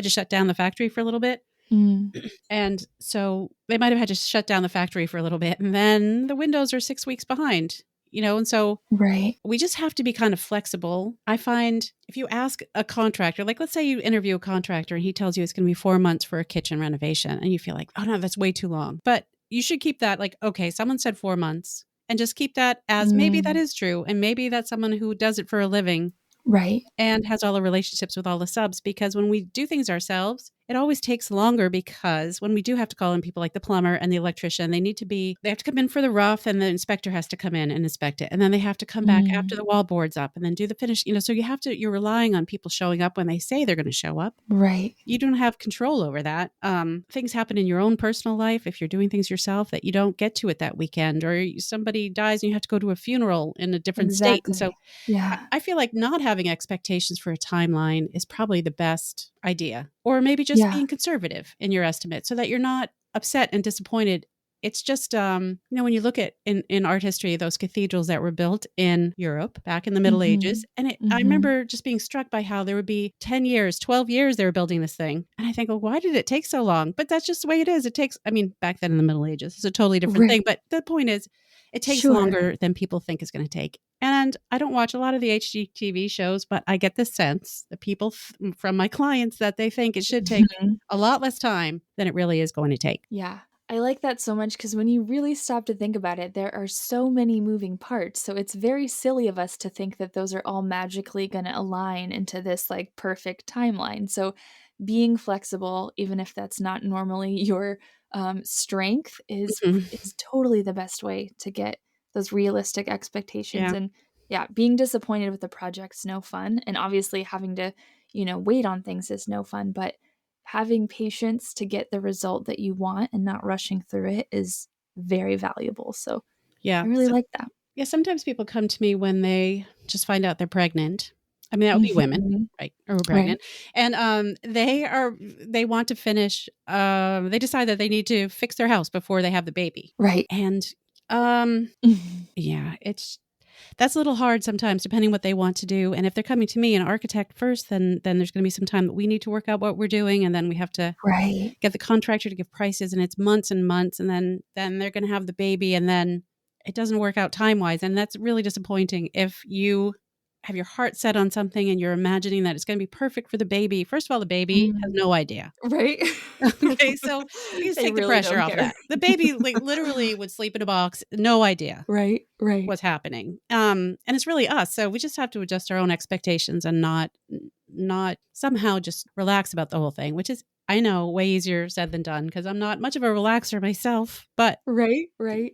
to shut down the factory for a little bit. Mm, And so they might have had to shut down the factory for a little bit, and then the windows are 6 weeks behind, and so right. we just have to be kind of flexible. I find if you ask a contractor, like let's say you interview a contractor and he tells you it's going to be 4 months for a kitchen renovation, and you feel like, oh no, that's way too long. But you should keep that like, okay, someone said 4 months, and just keep that as maybe that Mm, is true. And maybe that's someone who does it for a living right. and has all the relationships with all the subs, because when we do things ourselves, it always takes longer, because when we do have to call in people like the plumber and the electrician, they have to come in for the rough, and the inspector has to come in and inspect it. And then they have to come back after Mm, the wall board's up and then do the finish, so you're relying on people showing up when they say they're going to show up. right. You don't have control over that. Things happen in your own personal life if you're doing things yourself that you don't get to it that weekend, or somebody dies and you have to go to a funeral in a different state. And so Exactly. Yeah. I feel like not having expectations for a timeline is probably the best idea, or maybe just Yeah. being conservative in your estimate so that you're not upset and disappointed. It's just, when you look at in art history, those cathedrals that were built in Europe back in the Middle Mm-hmm. Ages. And I Mm-hmm. remember just being struck by how there would be 10 years, 12 years they were building this thing. And I think, well, why did it take so long? But that's just the way it is. Back then in the Middle Ages, it's a totally different Right. thing. But the point is, it takes Sure. longer than people think it's going to take. And I don't watch a lot of the HGTV shows, but I get the sense that people from my clients that they think it should take Mhm. a lot less time than it really is going to take. Yeah. I like that so much because when you really stop to think about it, there are so many moving parts. So it's very silly of us to think that those are all magically going to align into this like perfect timeline. So being flexible, even if that's not normally your strength, Mhm. is totally the best way to get those realistic expectations. Yeah. And yeah, being disappointed with the project's no fun, and obviously having to wait on things is no fun. But having patience to get the result that you want and not rushing through it is very valuable. So Yeah. I really like that. Yeah, sometimes people come to me when they just find out they're pregnant. I mean, that would be women, Mhm. right? Or Right. pregnant. And they want to finish, they decide that they need to fix their house before they have the baby. Right. And um, Mhm. yeah, that's a little hard sometimes, depending what they want to do. And if they're coming to me, an architect first, then there's going to be some time that we need to work out what we're doing, and then we have to Right. get the contractor to give prices, and it's months and months, and then they're going to have the baby, and then it doesn't work out time wise, and that's really disappointing. If you have your heart set on something and you're imagining that it's going to be perfect for the baby, first of all, the baby has Mm. no idea. Right? Okay, so we just They take the really pressure don't off of care. that. The baby like literally would sleep in a box, no idea Right. Right. what's happening. And it's really us. So we just have to adjust our own expectations and not somehow just relax about the whole thing, which is, I know, way easier said than done, because I'm not much of a relaxer myself. But Right. Right.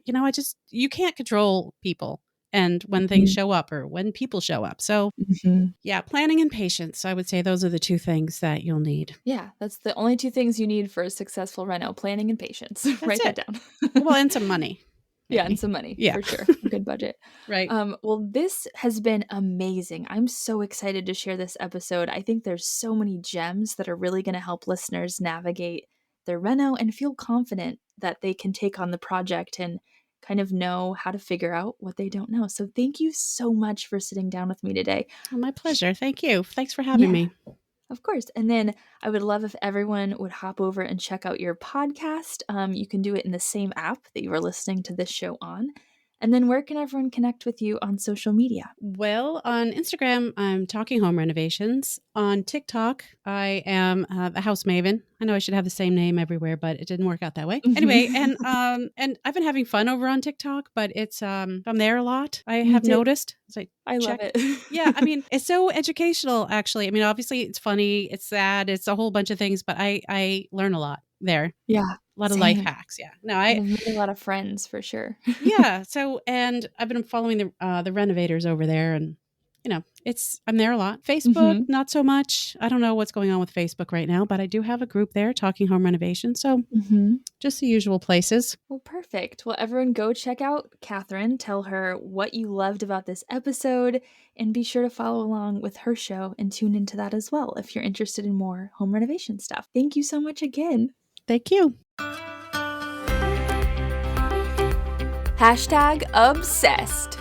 you can't control people and when things Mhm. show up or when people show up. So Mhm. yeah, planning and patience. I would say those are the two things that you'll need. Yeah, that's the only two things you need for a successful reno: planning and patience. That's Write that it. down. Well, and some money, Yeah, and maybe. some money Yeah. for sure. A good budget. Right. Well, this has been amazing. I'm so excited to share this episode. I think there's so many gems that are really going to help listeners navigate their reno and feel confident that they can take on the project and kind of know how to figure out what they don't know. So thank you so much for sitting down with me today. Well, my pleasure. Thank you. Thanks for having Yeah. me. Of course. And then I would love if everyone would hop over and check out your podcast. You can do it in the same app that you are listening to this show on. And then where can everyone connect with you on social media? Well, on Instagram, I'm Talking Home Renovations. On TikTok, I am the House Maven. I know I should have the same name everywhere, but it didn't work out that way. Anyway, and I've been having fun over on TikTok, but it's I'm there a lot. I Me have too. noticed. So I love it. Yeah, I mean, it's so educational, actually. I mean, obviously, it's funny, it's sad, it's a whole bunch of things, but I learn a lot there. Yeah, A lot of life same. hacks. Yeah. No, I've made a lot of friends for sure. yeah. So, and I've been following the renovators over there, and I'm there a lot. Facebook, not so much. I don't know what's going on with Facebook right now, but I do have a group there, Talking Home Renovations. So just the usual places. Well, perfect. Well, everyone go check out Katharine. Tell her what you loved about this episode, and be sure to follow along with her show and tune into that as well if you're interested in more home renovation stuff. Thank you so much again. Thank you. #obsessed.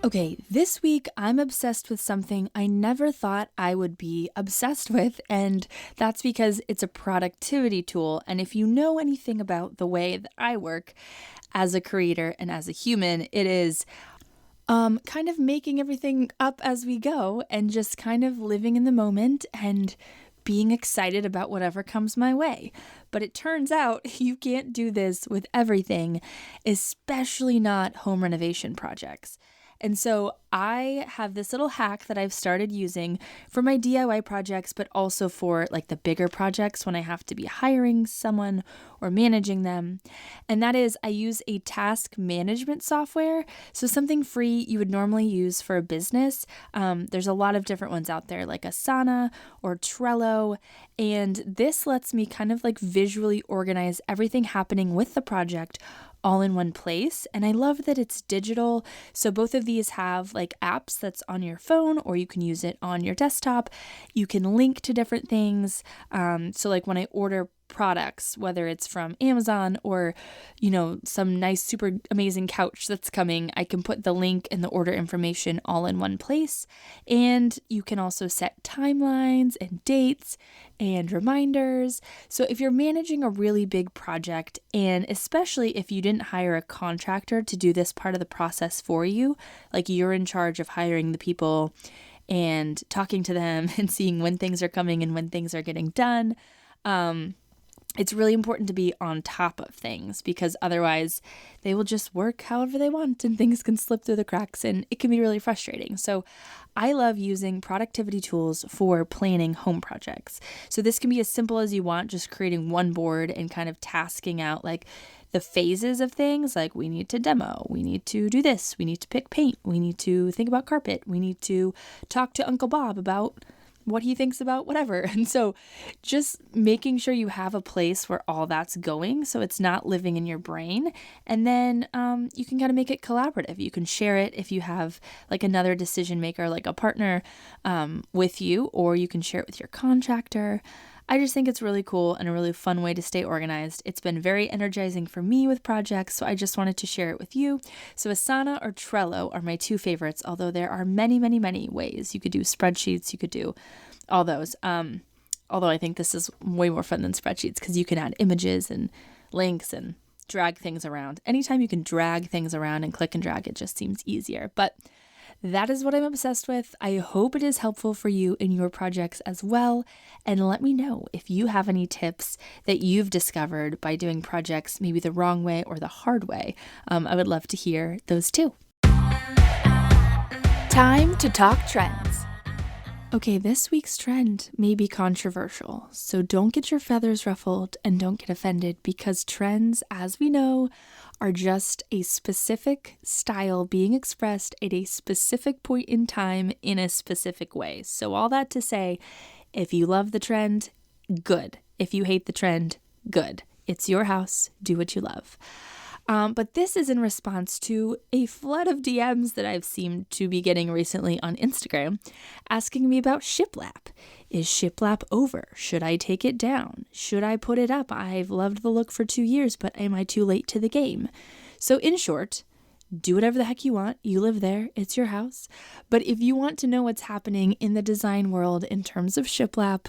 Okay, this week I'm obsessed with something I never thought I would be obsessed with, and that's because it's a productivity tool. And if you know anything about the way that I work as a creator and as a human, it is kind of making everything up as we go and just kind of living in the moment and being excited about whatever comes my way. But it turns out you can't do this with everything, especially not home renovation projects. And so I have this little hack that I've started using for my DIY projects, but also for like the bigger projects when I have to be hiring someone or managing them. And that is, I use a task management software. So something free you would normally use for a business. There's a lot of different ones out there like Asana or Trello. And this lets me kind of like visually organize everything happening with the project all in one place. And I love that it's digital. So both of these have like apps that's on your phone, or you can use it on your desktop. You can link to different things. So like when I order products, whether it's from Amazon or, you know, some nice, super amazing couch that's coming, I can put the link and the order information all in one place. And you can also set timelines and dates and reminders. So if you're managing a really big project, and especially if you didn't hire a contractor to do this part of the process for you, like you're in charge of hiring the people and talking to them and seeing when things are coming and when things are getting done, it's really important to be on top of things, because otherwise they will just work however they want and things can slip through the cracks and it can be really frustrating. So I love using productivity tools for planning home projects. So this can be as simple as you want, just creating one board and kind of tasking out like the phases of things, like we need to demo, we need to do this, we need to pick paint, we need to think about carpet, we need to talk to Uncle Bob about what he thinks about whatever. And so just making sure you have a place where all that's going so it's not living in your brain. And then you can kind of make it collaborative. You can share it if you have like another decision maker, like a partner with you, or you can share it with your contractor. I just think it's really cool and a really fun way to stay organized. It's been very energizing for me with projects, so I just wanted to share it with you. So Asana or Trello are my two favorites, although there are many, many, many ways. You could do spreadsheets, you could do all those. Although I think this is way more fun than spreadsheets because you can add images and links and drag things around. Anytime you can drag things around and click and drag, it just seems easier. But that is what I'm obsessed with. I hope it is helpful for you in your projects as well. And let me know if you have any tips that you've discovered by doing projects maybe the wrong way or the hard way. I would love to hear those too. Time to talk trends. Okay, this week's trend may be controversial, so don't get your feathers ruffled and don't get offended, because trends, as we know, are just a specific style being expressed at a specific point in time in a specific way. So all that to say, if you love the trend, good. If you hate the trend, good. It's your house. Do what you love. But this is in response to a flood of DMs that I've seemed to be getting recently on Instagram asking me about shiplap. Is shiplap over? Should I take it down? Should I put it up? I've loved the look for 2 years, but am I too late to the game? So in short, do whatever the heck you want. You live there. It's your house. But if you want to know what's happening in the design world in terms of shiplap,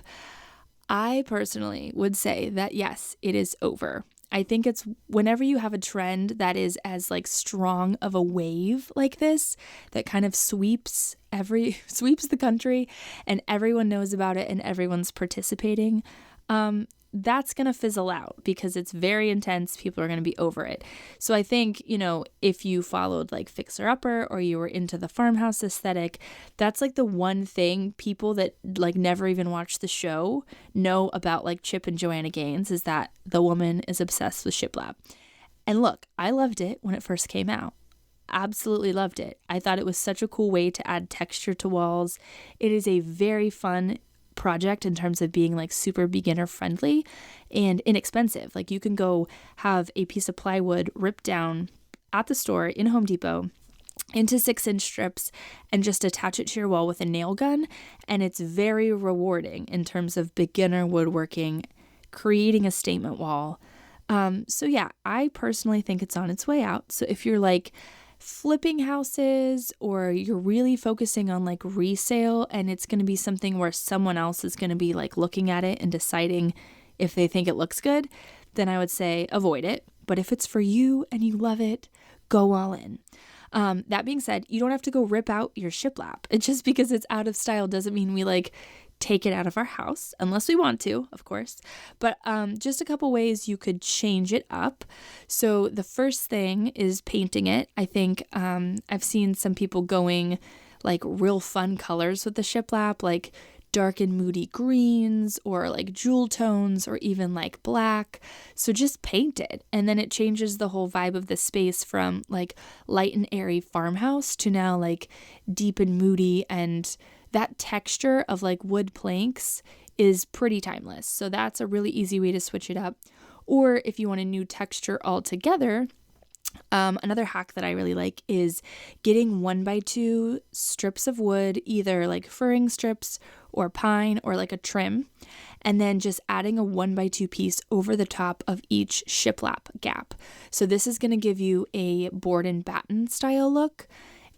I personally would say that yes, it is over. I think it's whenever you have a trend that is as like strong of a wave like this, that kind of sweeps the country and everyone knows about it and everyone's participating, that's going to fizzle out because it's very intense. People are going to be over it. So I think, if you followed like Fixer Upper or you were into the farmhouse aesthetic, that's like the one thing people that like never even watched the show know about like Chip and Joanna Gaines, is that the woman is obsessed with shiplap. And look, I loved it when it first came out. absolutely loved it. I thought it was such a cool way to add texture to walls. It is a very fun project in terms of being like super beginner friendly and inexpensive. Like you can go have a piece of plywood ripped down at the store in Home Depot into 6-inch strips and just attach it to your wall with a nail gun. And it's very rewarding in terms of beginner woodworking, creating a statement wall. So yeah, I personally think it's on its way out. So if you're like flipping houses or you're really focusing on like resale and it's going to be something where someone else is going to be like looking at it and deciding if they think it looks good, then I would say avoid it. But if it's for you and you love it, go all in. That being said, you don't have to go rip out your shiplap. And just because it's out of style doesn't mean we like take it out of our house, unless we want to, of course. But just a couple ways you could change it up. So the first thing is painting it. I think I've seen some people going like real fun colors with the shiplap, like dark and moody greens or like jewel tones or even like black. So just paint it. And then it changes the whole vibe of the space from like light and airy farmhouse to now like deep and moody, and that texture of like wood planks is pretty timeless. So that's a really easy way to switch it up. Or if you want a new texture altogether, another hack that I really like is getting 1x2 strips of wood, either like furring strips or pine or like a trim, and then just adding a 1x2 piece over the top of each shiplap gap. So this is going to give you a board and batten style look,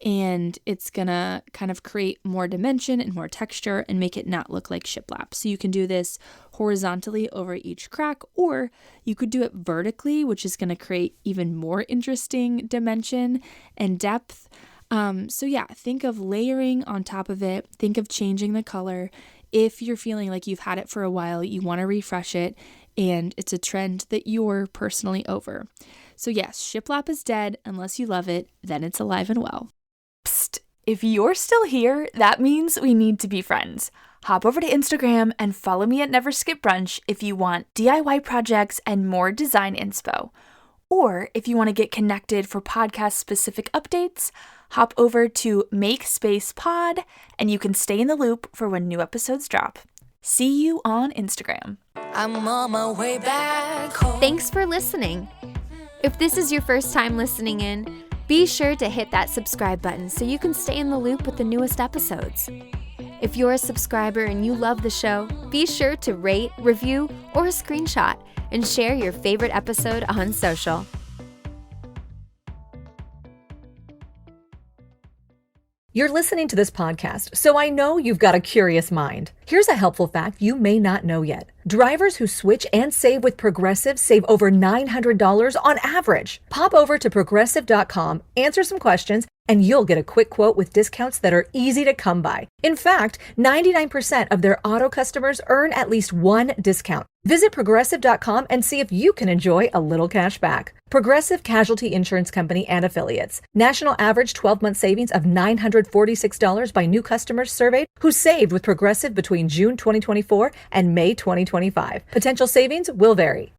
and it's gonna kind of create more dimension and more texture and make it not look like shiplap. So you can do this horizontally over each crack, or you could do it vertically, which is gonna create even more interesting dimension and depth. So yeah, think of layering on top of it. Think of changing the color. If you're feeling like you've had it for a while, you wanna refresh it, and it's a trend that you're personally over. So yes, shiplap is dead unless you love it, then it's alive and well. Psst, if you're still here, that means we need to be friends. Hop over to Instagram and follow me at Never Skip Brunch if you want DIY projects and more design inspo. Or if you want to get connected for podcast-specific updates, hop over to Make Space Pod and you can stay in the loop for when new episodes drop. See you on Instagram. I'm on my way back home. Thanks for listening. If this is your first time listening in, be sure to hit that subscribe button so you can stay in the loop with the newest episodes. If you're a subscriber and you love the show, be sure to rate, review, or a screenshot and share your favorite episode on social. You're listening to this podcast, so I know you've got a curious mind. Here's a helpful fact you may not know yet. Drivers who switch and save with Progressive save over $900 on average. Pop over to Progressive.com, answer some questions, and you'll get a quick quote with discounts that are easy to come by. In fact, 99% of their auto customers earn at least one discount. Visit Progressive.com and see if you can enjoy a little cash back. Progressive Casualty Insurance Company and Affiliates. National average 12-month savings of $946 by new customers surveyed who saved with Progressive between June 2024 and May 2025. Potential savings will vary.